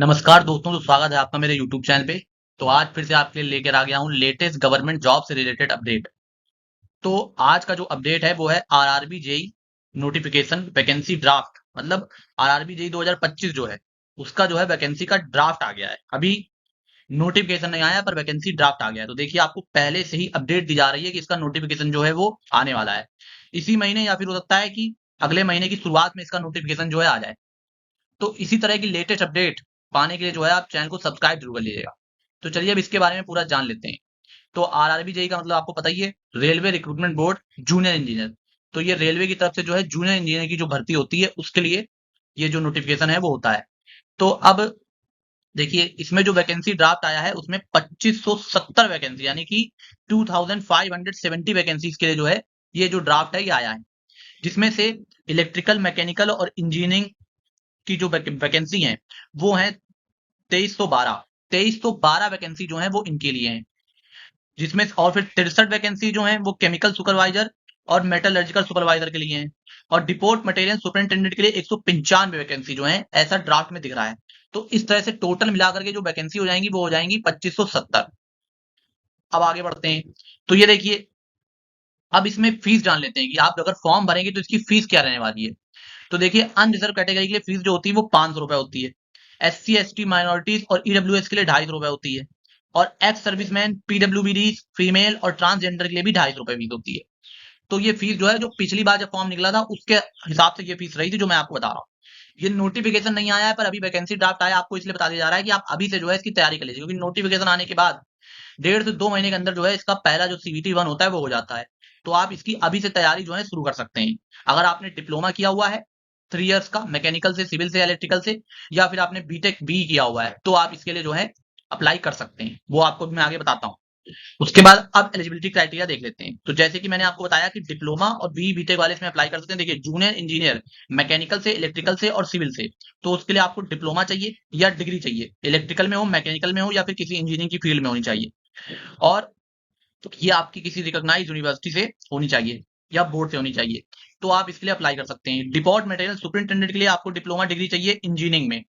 नमस्कार दोस्तों, तो स्वागत है आपका मेरे YouTube चैनल पे। तो आज फिर से आपके लिए लेकर आ गया हूँ लेटेस्ट गवर्नमेंट जॉब से रिलेटेड अपडेट। तो आज का जो अपडेट है वो है RRB JE notification vacancy draft, मतलब आरआरबी जेई 2025 जो है उसका जो है वैकेंसी का ड्राफ्ट आ गया है। अभी नोटिफिकेशन नहीं आया पर वैकेंसी ड्राफ्ट आ गया है। तो देखिए, आपको पहले से ही अपडेट दी जा रही है कि इसका नोटिफिकेशन जो है वो आने वाला है इसी महीने, या फिर हो सकता है कि अगले महीने की शुरुआत में इसका नोटिफिकेशन जो है आ जाए। तो इसी तरह की लेटेस्ट अपडेट पाने के लिए जो है आप चैनल को सब्सक्राइब जरूर कर लीजिएगा। तो चलिए अब इसके बारे में पूरा जान लेते हैं। तो आरआरबी जेई का मतलब आपको पता ही है, railway recruitment board junior engineer. तो ये रेलवे की तरफ से जो है जूनियर इंजीनियर की जो भर्ती होती है उसके लिए ये जो नोटिफिकेशन है वो होता है। तो अब देखिए, इसमें जो वैकेंसी ड्राफ्ट आया है उसमें 2570 वैकेंसी, यानी कि 2570 वैकेंसी के लिए जो है ये जो ड्राफ्ट है ये आया है। जिसमें से इलेक्ट्रिकल, मैकेनिकल और इंजीनियरिंग की जो वैकेंसी है वो है 2312 वैकेंसी जो है वो इनके लिए है। जिसमें और फिर 63 वैकेंसी जो है वो केमिकल सुपरवाइजर और मेटलर्जिकल सुपरवाइजर के लिए है। और डिपोर्ट मटेरियल सुपरिटेंडेंट के लिए 195 वैकेंसी जो है ऐसा ड्राफ्ट में दिख रहा है। तो इस तरह से टोटल मिलाकर के जो वैकेंसी हो जाएंगी वो हो जाएंगी 2570। अब आगे बढ़ते हैं। तो ये देखिए, अब इसमें फीस जान लेते हैं कि आप अगर फॉर्म भरेंगे तो इसकी फीस क्या रहने वाली है। तो देखिए, अनरिजर्व कैटेगरी के लिए फीस जो होती है वो 500 रुपए होती है। SC ST माइनॉरिटीज और ईडब्ल्यूएस के लिए 250 रुपए होती है। और एक्स सर्विसमैन, पीडब्ल्यूबीडी, फीमेल और ट्रांसजेंडर के लिए भी 250 रुपए फीस होती है। तो ये फीस जो है, जो पिछली बार जब फॉर्म निकला था उसके हिसाब से ये फीस रही थी जो मैं आपको बता रहा हूँ। ये नोटिफिकेशन नहीं आया है पर अभी वैकेंसी ड्राफ्ट आया, आपको इसलिए बता दिया जा रहा है कि आप अभी से जो है इसकी तैयारी कर लीजिए, क्योंकि नोटिफिकेशन आने के बाद 1.5 से 2 महीने के अंदर जो है इसका पहला जो CBT 1 होता है वो हो जाता है। तो आप इसकी अभी से तैयारी जो है शुरू कर सकते हैं। अगर आपने डिप्लोमा किया हुआ है 3 इयर्स का, मैकेनिकल से, सिविल से, इलेक्ट्रिकल से, या फिर आपने बीटेक बी किया हुआ है, तो आप इसके लिए जो है अप्लाई कर सकते हैं। वो आपको मैं आगे बताता हूँ। उसके बाद अब एलिजिबिलिटी क्राइटेरिया देख लेते हैं। तो जैसे कि मैंने आपको बताया कि डिप्लोमा और बीटेक वाले इसमें अप्लाई कर सकते हैं। देखिए, जूनियर इंजीनियर मैकेनिकल से, इलेक्ट्रिकल से और सिविल से, तो उसके लिए आपको डिप्लोमा चाहिए या डिग्री चाहिए, इलेक्ट्रिकल में हो, मैकेनिकल में हो, या फिर किसी इंजीनियरिंग की फील्ड में होनी चाहिए। और ये आपकी किसी रिकॉग्नाइज्ड यूनिवर्सिटी से होनी चाहिए या बोर्ड से होनी चाहिए। तो आप इसके लिए अप्लाई कर सकते हैं। डिपोर्ट मटेरियल सुपरिटेंडेंट के लिए आपको डिप्लोमा डिग्री चाहिए इंजीनियरिंग में,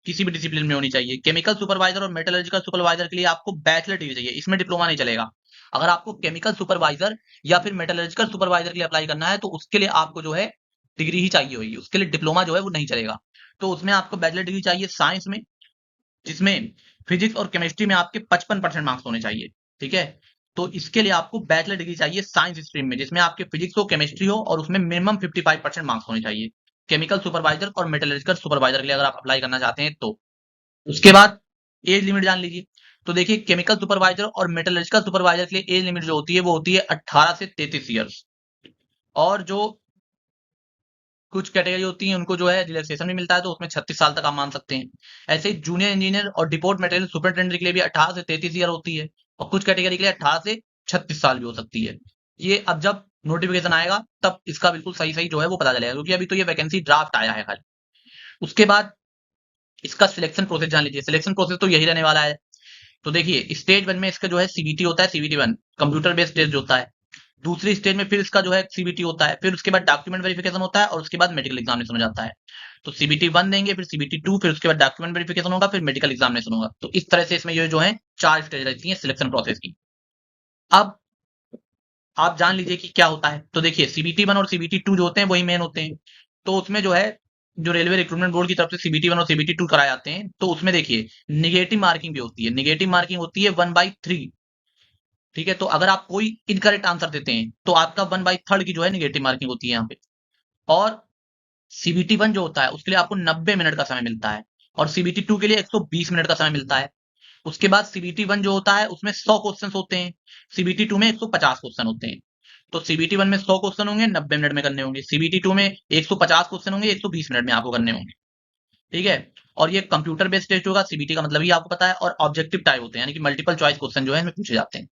किसी भी डिसिप्लिन में होनी चाहिए। केमिकल सुपरवाइजर और मेटलर्जिकल सुपरवाइजर के लिए आपको बैचलर डिग्री चाहिए, इसमें डिप्लोमा नहीं चलेगा। अगर आपको केमिकल सुपरवाइजर या फिर मेटलर्जिकल सुपरवाइजर के लिए अप्लाई करना है तो उसके लिए आपको जो है डिग्री ही चाहिए होगी, उसके लिए डिप्लोमा जो है वो नहीं चलेगा। तो उसमें आपको बैचलर डिग्री चाहिए साइंस में, जिसमें फिजिक्स और केमिस्ट्री में आपके 55% मार्क्स होने चाहिए। ठीक है, तो इसके लिए आपको बैचलर डिग्री चाहिए साइंस स्ट्रीम में, जिसमें आपके फिजिक्स हो, केमिस्ट्री हो और उसमें मिनिमम 55% मार्क्स होने चाहिए। केमिकल सुपरवाइजर और मेटलर्जिकल सुपरवाइजर के लिए अगर आप अप्लाई करना चाहते हैं तो। उसके बाद एज लिमिट जान लीजिए। तो देखिए, केमिकल सुपरवाइजर और मेटलर्जिकल सुपरवाइजर के लिए एज लिमिट जो होती है वो होती है 18 से 33 ईयर्स। और जो कुछ कैटेगरी होती है उनको जो है रिलैक्सेशन भी मिलता है, तो उसमें 36 साल तक आप मान सकते हैं। ऐसे ही जूनियर इंजीनियर और डिपोर्ट मटेरियल सुपरिटेंडेंट के लिए भी 18 से 33 ईयर होती है। और कुछ कैटेगरी के लिए 18 से 36 साल भी हो सकती है। ये अब जब नोटिफिकेशन आएगा तब इसका बिल्कुल सही सही जो है वो पता चलेगा, क्योंकि अभी तो ये वैकेंसी ड्राफ्ट आया है खाली। उसके बाद इसका सिलेक्शन प्रोसेस जान लीजिए। सिलेक्शन प्रोसेस तो यही रहने वाला है। तो देखिए, स्टेज 1 में इसका जो है CBT होता है, CBT 1 कंप्यूटर बेस्ड टेस्ट होता है। दूसरी स्टेज में फिर इसका जो है CBT होता है, फिर उसके बाद डॉक्यूमेंट वेरिफिकेशन होता है और उसके बाद मेडिकल एग्जामिनेशन हो जाता है। तो CBT 1 देंगे, फिर CBT 2, फिर उसके बाद डॉक्यूमेंट वेरिफिकेशन होगा, फिर मेडिकल एग्जामिनेशन होगा। तो इस तरह से इसमें ये जो है 4 स्टेज रहती है सिलेक्शन प्रोसेस की। अब आप जान लीजिए कि क्या होता है। तो देखिए, CBT 1 और CBT 2 जो होते हैं वही मेन होते हैं। तो उसमें जो है, जो रेलवे रिक्रूटमेंट बोर्ड की तरफ से CBT 1 और CBT 2 कराए जाते हैं, तो उसमें देखिए निगेटिव मार्किंग भी होती है। निगेटिव मार्किंग होती है 1/3। ठीक है, तो अगर आप कोई इनकरेक्ट आंसर देते हैं तो आपका 1/3 की जो है निगेटिव मार्किंग होती है यहाँ पे। और CBT 1 जो होता है उसके लिए आपको 90 मिनट का समय मिलता है और CBT 2 के लिए 120 मिनट का समय मिलता है। उसके बाद CBT 1 जो होता है उसमें 100 क्वेश्चन होते हैं, CBT 2 में 150 क्वेश्चन होते हैं। तो CBT 1 में 100 क्वेश्चन होंगे, 90 मिनट में करने होंगे। CBT 2 में 150 क्वेश्चन होंगे, 120 मिनट में आपको करने होंगे। ठीक है, और ये कंप्यूटर बेस्ड टेस्ट होगा। CBT का मतलब ही आपको पता है, और ऑब्जेक्टिव टाइप होते हैं, यानी कि मल्टीपल चॉइस क्वेश्चन जो है इसमें पूछे जाते हैं।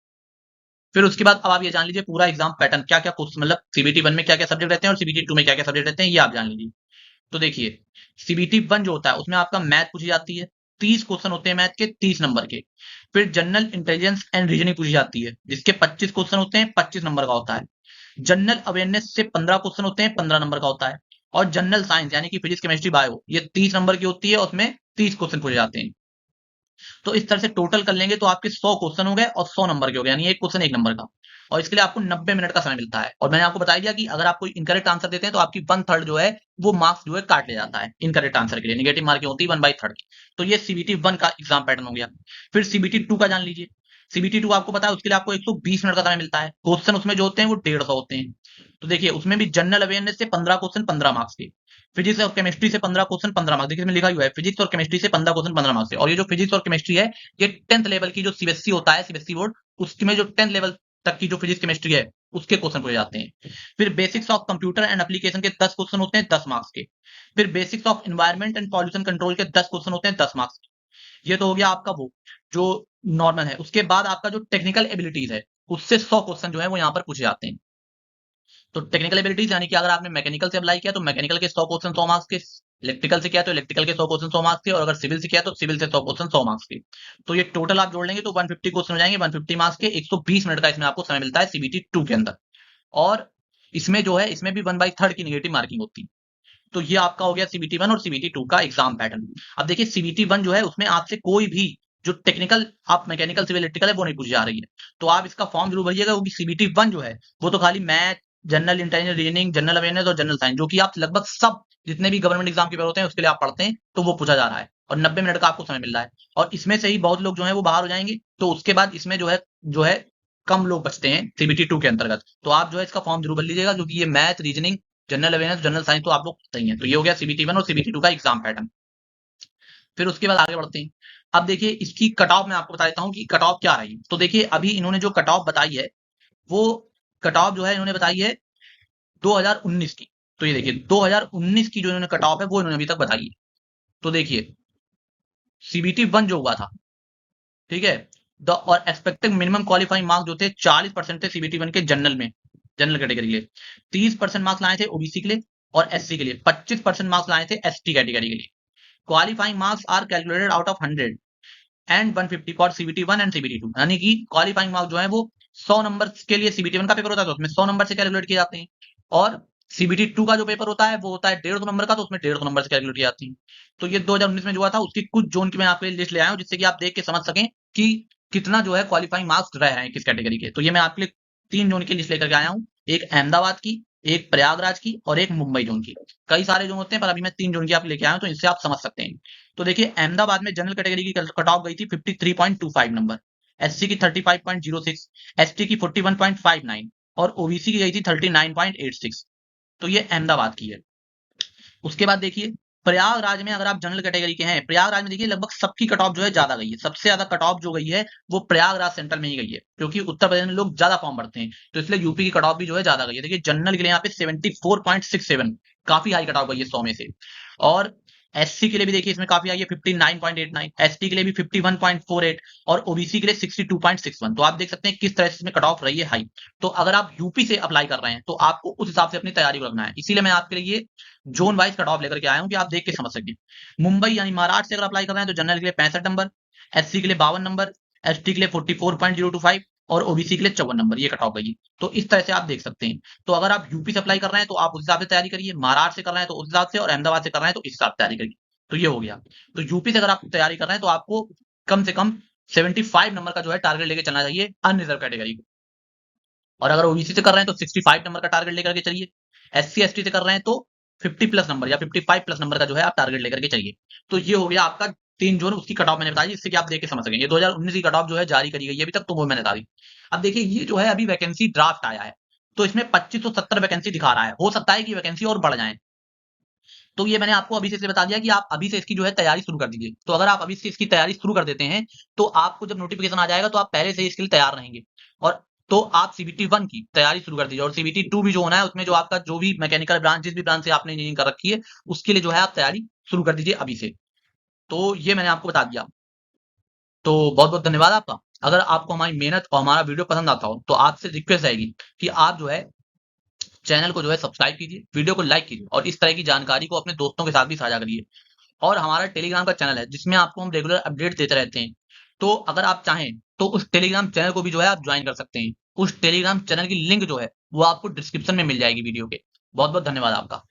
फिर उसके बाद अब आप ये जान लीजिए पूरा एग्जाम पैटर्न, क्या क्या क्वेश्चन, मतलब CBT 1 में क्या क्या सब्जेक्ट रहते हैं और CBT 2 में क्या क्या सब्जेक्ट रहते हैं, ये आप जान लीजिए। तो देखिए, CBT 1 जो होता है उसमें आपका मैथ पूछी जाती है, 30 क्वेश्चन होते हैं मैथ के, 30 नंबर के। फिर जनरल इंटेलिजेंस एंड रीजनिंग पूछी जाती है, जिसके 25 क्वेश्चन होते हैं, 25 नंबर का होता है। जनरल अवेयरनेस से 15 क्वेश्चन होते हैं, 15 नंबर का होता है। और जनरल साइंस यानी कि फिजिक्स केमिस्ट्री बायो ये 30 नंबर की होती है, उसमें 30 क्वेश्चन पूछे जाते हैं। तो इस तरह से टोटल कर लेंगे तो आपके 100 क्वेश्चन हो गए और 100 नंबर के हो गए, यानी एक क्वेश्चन 1 नंबर का। और इसके लिए आपको 90 मिनट का समय मिलता है। और मैंने आपको बता दिया कि अगर आप कोई इनकरेक्ट आंसर देते हैं तो आपकी 1/3 जो है वो मार्क्स जो है काट ले जाता है इनकरेक्ट आंसर के लिए। नेगेटिव मार्किंग होती है 1/3 की। तो ये सीबीटी 1 का एग्जाम पैटर्न हो गया। फिर सीबीटी 2 का जान लीजिए। सीबीटी 2 आपको पता है उसके लिए आपको 120 मिनट का समय मिलता है। क्वेश्चन उसमें जो होते हैं वो 150 होते हैं। तो देखिए उसमें भी जनरल अवेयरनेस से 15 क्वेश्चन 15 मार्क्स के, फिजिक्स और केमिस्ट्री से 15 क्वेश्चन 15 मार्क्स। देखिए इसमें लिखा हुआ है फिजिक्स और केमिस्ट्री से 15 क्वेश्चन 15 मार्क्स से। और ये जो फिजिक्स और केमिस्ट्री है ये 10th लेवल की जो सीबीएसई होता है, सीबीएसई बोर्ड, उसमें जो 10th लेवल तक की जो फिजिक्स केमिस्ट्री है उसके क्वेश्चन पूछे जाते हैं। फिर basics of computer and application के 10 क्वेश्चन होते हैं 10 मार्क्स के। फिर basics of environment and pollution control के 10 क्वेश्चन होते हैं 10 मार्क्स के। ये तो हो गया आपका वो जो नॉर्मल है। उसके बाद आपका जो टेक्निकल एबिलिटीज है उससे 100 क्वेश्चन जो है वो यहाँ पर पूछे जाते हैं। तो टेक्निकल एबिलिटीज यानी कि अगर आपने मैकेनिकल से अप्लाई किया तो मैकेनिकल के 100 क्वेश्चन 100 मार्क्स के, इलेक्ट्रिकल से किया तो इलेक्ट्रिकल के 100 क्वेश्चन 100 मार्क्स के, और अगर सिविल से किया तो सिविल से 100 क्वेश्चन 100 मार्क्स के। तो ये टोटल आप जोड़ लेंगे तो 150 क्वेश्चन हो जाएंगे 150 मार्क्स के। 120 मिनट का इसमें आपको समय मिलता है सीबीटी 2 के अंदर। और इसमें जो है इसमें भी 1/3 की नेगेटिव मार्किंग होती है। तो ये आपका हो गया सीबीटी 1 और सीबीटी 2 का एग्जाम पैटर्न। अब देखिए सीबीटी 1 जो है उसमें आपसे कोई भी जो टेक्निकल आप मैकेनिकल सिविल इलेक्ट्रिकल है वो नहीं पूछी जा रही है। तो आप इसका फॉर्म जरूर भरिएगा क्योंकि सीबीटी 1 जो है वो तो खाली math, general intelligence, reasoning, general awareness और जनरल साइंस जो कि आप लगभग सब जितने भी गवर्नमेंट एग्जाम के पेपर होते हैं उसके लिए आप पढ़ते हैं तो वो पूछा जा रहा है। और 90 मिनट का आपको समय मिल रहा है। और इसमें से ही बहुत लोग जो है वो बाहर हो जाएंगे। तो उसके बाद इसमें जो है कम लोग बचते हैं सीबीटी 2 के अंतर्गत। तो आप जो है इसका फॉर्म जरूर भर लीजिएगा क्योंकि ये math, reasoning, general awareness, general science तो आप लोग पढ़ते ही हैं। तो ये हो गया सीबीटी 1 और सीबीटी 2 का एग्जाम पैटर्न। फिर उसके बाद आगे बढ़ते हैं। अब देखिए इसकी कट ऑफ मैं आपको बता देता हूँ कि कट ऑफ क्या रही। तो देखिए अभी इन्होंने जो कट ऑफ बताई है वो कट ऑफ जो है इन्होंने बताई है 2019 की। तो ये देखिए 2019 की जो इन्होंने कट ऑफ है वो इन्होंने अभी तक बताई है। तो देखिए सीबीटी 1 जो हुआ था, ठीक है, द और एक्सपेक्टेड मिनिमम क्वालिफाइंग मार्क्स जो थे 40% थे सीबीटी 1 के जनरल में, जनरल कैटेगरी के लिए। 30% मार्क्स लाए थे ओबीसी के लिए और एससी के लिए। 25% मार्क्स लाए थे एसटी कैटेगरी के लिए। Qualifying marks are calculated out of 100 and 150 for CBT 1 and CBT 2। यानी कि क्वालिफाइंग मार्क्स जो है वो 100 नंबर के लिए सीबीटी 1 का पेपर होता है तो उसमें 100 नंबर से कैलकुलेट किए जाते हैं। और सीबीटी 2 का जो पेपर होता है वो होता है 150 नंबर का, तो उसमें 150 नंबर से कैलकुलेट किए जाते हैं। तो ये 2019 में जो हुआ था उसकी कुछ जोन की मैं आपके लिए लिस्ट ले आया हूँ जिससे कि आप देख के समझ सकें कि कितना जो है क्वालिफाइंग मार्क्स रह रहे हैं किस कैटेगरी के। तो ये मैं आपके लिए 3 जोन की लिस्ट लेकर के आया हूँ, एक अहमदाबाद की, एक प्रयागराज की और एक मुंबई जोन की। कई सारे जोन होते हैं पर अभी मैं 3 जोन की आप लेके आया हूँ तो इससे आप समझ सकते हैं। तो देखिए अहमदाबाद में जनरल कैटेगरी की कट ऑफ गई थी 53.25 नंबर, एससी की 35.06, एसटी की 41.59 और ओबीसी की गई थी 39.86। तो ये अहमदाबाद की है। उसके बाद देखिए प्रयागराज में अगर आप जनरल कैटेगरी के हैं, प्रयागराज में देखिए लगभग सबकी कट ऑफ जो है ज्यादा गई है। सबसे ज्यादा कट ऑफ जो गई है वो प्रयागराज सेंट्रल में ही गई है क्योंकि उत्तर प्रदेश में लोग ज्यादा फॉर्म भरते हैं तो इसलिए यूपी की कट ऑफ भी जो है ज्यादा गई है। देखिए जनरल के लिए यहाँ पे 74.67 काफी हाई कट ऑफ गई है 100 में से। और एससी के लिए भी देखिए इसमें काफी आई है 59.89, एसटी के लिए भी 51.48 और ओबीसी के लिए 62.61। तो आप देख सकते हैं किस तरह से इसमें कट ऑफ रही है हाई। तो अगर आप यूपी से अप्लाई कर रहे हैं तो आपको उस हिसाब से अपनी तैयारी को रखना है। इसीलिए मैं आपके लिए जोन वाइज कट ऑफ लेकर के आया हूं कि आप देख के समझ सकें। मुंबई यानी महाराष्ट्र से अगर अप्लाई कर रहे हैं तो जनरल के लिए 65 नंबर, एससी के लिए 52 नंबर, एसटी के लिए 44.025 और ओबीसी के लिए 54 नंबर, ये कट ऑफ गई। तो इस तरह से आप देख सकते हैं। तो अगर आप यूपी से अप्लाई कर रहे हैं तो आप उस हिसाब से तैयारी करिए, महाराष्ट्र से कर रहे हैं तो उस हिसाब से, और अहमदाबाद से कर रहे हैं तो इस हिसाब से तैयारी करिए। तो ये हो गया। तो यूपी से अगर आप तैयारी कर रहे हैं तो आपको कम से कम 75 नंबर का जो है टारगेट लेके चलना चाहिए अनरिजर्व कैटेगरी को। और अगर ओबीसी से कर रहे हैं तो 65 नंबर का टारगेट लेकर के चलिए। एससी एसटी से कर रहे हैं तो 50 प्लस नंबर या 55 प्लस नंबर का जो है आप टारगेट लेकर के चलिए। तो ये हो गया आपका 3 जोन, उसकी कट ऑफ मैंने बताई जिससे कि आप देख के समझ सकेंगे। 2019 की कट ऑफ जो है जारी करी गई है अभी तक, तो वो मैंने बता दी। अब देखिए ये जो है अभी वैकेंसी ड्राफ्ट आया है तो इसमें 2570 वैकेंसी दिखा रहा है। हो सकता है कि वैकेंसी और बढ़ जाए। तो ये मैंने आपको अभी से बता दिया कि आप अभी से इसकी जो है तैयारी शुरू कर दीजिए। तो अगर आप अभी से इसकी तैयारी शुरू कर देते हैं तो आपको जब नोटिफिकेशन आ जाएगा तो आप पहले से इसके लिए तैयार रहेंगे। और तो आप सीबीटी 1 की तैयारी शुरू कर दीजिए और सीबीटी 2 भी जो होना है उसमें जो आपका जो भी मैकेनिकल ब्रांच जिस भी ब्रांच से आपने इंजीनियरिंग कर रखी है उसके लिए जो है आप तैयारी शुरू कर दीजिए अभी से। तो ये मैंने आपको बता दिया। तो बहुत बहुत धन्यवाद आपका। अगर आपको हमारी मेहनत और हमारा वीडियो पसंद आता हो तो आपसे रिक्वेस्ट रहेगी कि आप जो है चैनल को जो है सब्सक्राइब कीजिए, वीडियो को लाइक कीजिए और इस तरह की जानकारी को अपने दोस्तों के साथ भी साझा करिए। और हमारा टेलीग्राम का चैनल है जिसमें आपको हम रेगुलर अपडेट देते रहते हैं। तो अगर आप चाहें तो उस टेलीग्राम चैनल को भी जो है आप ज्वाइन कर सकते हैं। उस टेलीग्राम चैनल की लिंक जो है वो आपको डिस्क्रिप्शन में मिल जाएगी वीडियो के। बहुत बहुत धन्यवाद आपका।